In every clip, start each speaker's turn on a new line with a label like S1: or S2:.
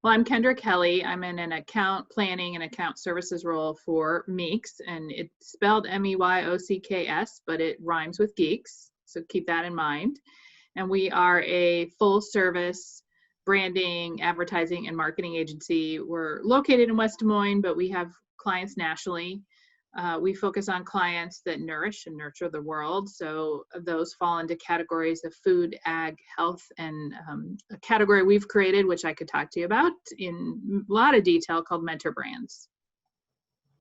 S1: Well, I'm Kendra Kelly. I'm in an account planning and account services role for Meyocks, and it's spelled Meyocks, but it rhymes with geeks. So keep that in mind. And we are a full service branding, advertising, and marketing agency. We're located in West Des Moines, but we have clients nationally. We focus on clients that nourish and nurture the world. So those fall into categories of food, ag, health, and a category we've created, which I could talk to you about in a lot of detail, called Mentor Brands.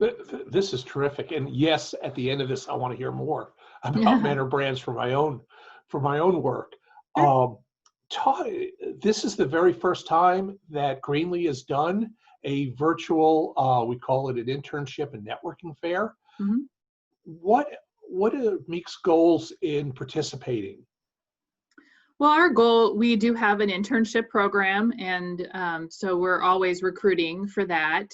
S2: This is terrific. And yes, at the end of this, I want to hear more about Mentor Brands for my own work. This is the very first time that Greenlee has done a virtual, we call it an internship and networking fair.
S1: Mm-hmm.
S2: What are Meyocks' goals in participating?
S1: Well, our goal, we do have an internship program, and so we're always recruiting for that.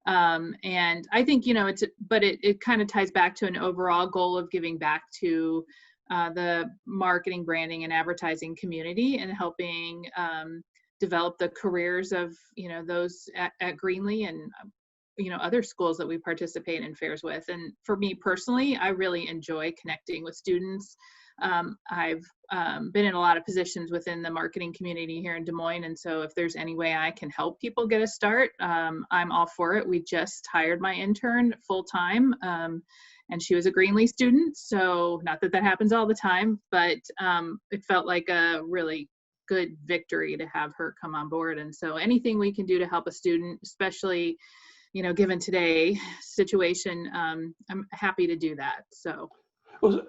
S1: And I think, it kind of ties back to an overall goal of giving back to the marketing, branding, and advertising community, and helping develop the careers of those at Greenlee and other schools that we participate in fairs with. And for me personally, I really enjoy connecting with students. I've been in a lot of positions within the marketing community here in Des Moines, and so if there's any way I can help people get a start, I'm all for it. We just hired my intern full-time, and she was a Greenlee student, so not that happens all the time, but it felt like a really good victory to have her come on board. And so anything we can do to help a student, especially given today's situation, I'm happy to do that. So
S2: well,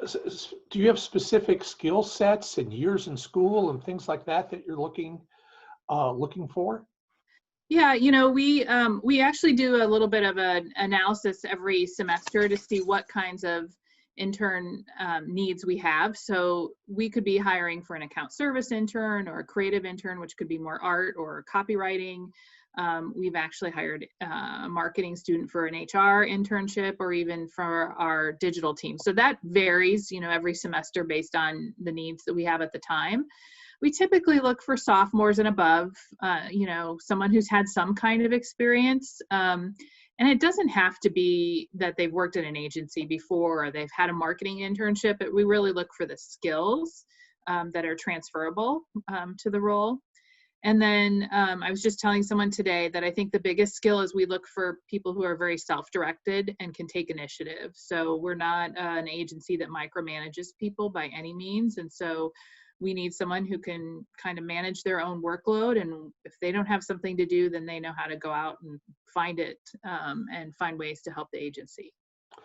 S2: do you have specific skill sets and years in school and things like that you're looking for?
S1: Yeah, we actually do a little bit of an analysis every semester to see what kinds of intern needs we have. So we could be hiring for an account service intern or a creative intern, which could be more art or copywriting. We've actually hired a marketing student for an HR internship, or even for our digital team. So that varies, every semester based on the needs that we have at the time. We typically look for sophomores and above, someone who's had some kind of experience. And it doesn't have to be that they've worked in an agency before or they've had a marketing internship, but we really look for the skills that are transferable to the role. And then I was just telling someone today that I think the biggest skill is we look for people who are very self-directed and can take initiative. So we're not an agency that micromanages people by any means. And so we need someone who can kind of manage their own workload. And if they don't have something to do, then they know how to go out and find it and find ways to help the agency.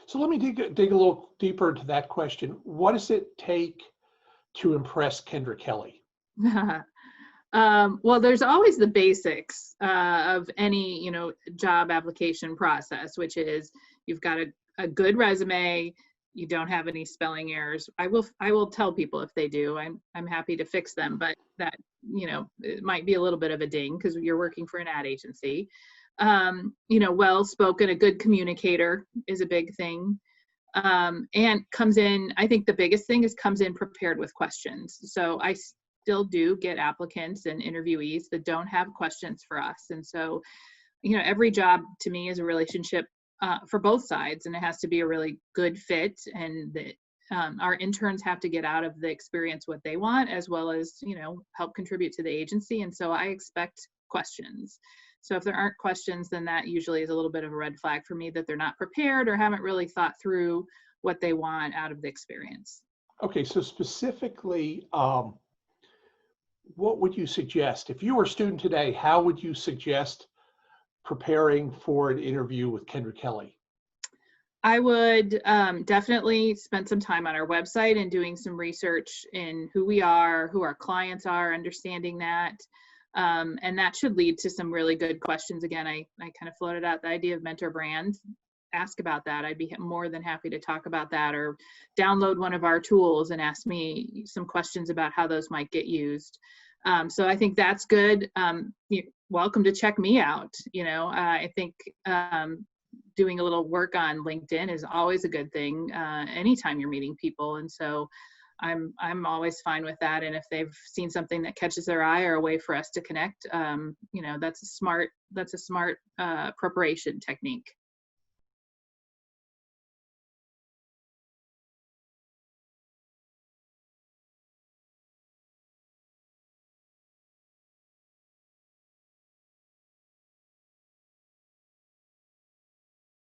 S2: So let me dig a little deeper into that question. What does it take to impress Kendra Kelly?
S1: Well, there's always the basics of any, job application process, which is you've got a good resume, you don't have any spelling errors. I will tell people if they do. I'm happy to fix them, but that, it might be a little bit of a ding because you're working for an ad agency. Well-spoken, a good communicator is a big thing. And comes in, I think the biggest thing is comes in prepared with questions. So I still do get applicants and interviewees that don't have questions for us. And so, every job to me is a relationship for both sides, and it has to be a really good fit. And our interns have to get out of the experience what they want, as well as, help contribute to the agency. And so I expect questions. So if there aren't questions, then that usually is a little bit of a red flag for me that they're not prepared or haven't really thought through what they want out of the experience.
S2: Okay, so specifically, what would you suggest? If you were a student today, how would you suggest preparing for an interview with Kendra Kelly?
S1: I would definitely spend some time on our website and doing some research in who we are, who our clients are, understanding that. And that should lead to some really good questions. Again, I kind of floated out the idea of mentor brands. Ask about that. I'd be more than happy to talk about that, or download one of our tools and ask me some questions about how those might get used. So I think that's good. You're welcome to check me out. I think doing a little work on LinkedIn is always a good thing anytime you're meeting people. And so I'm always fine with that. And if they've seen something that catches their eye or a way for us to connect, you know, that's a smart preparation technique.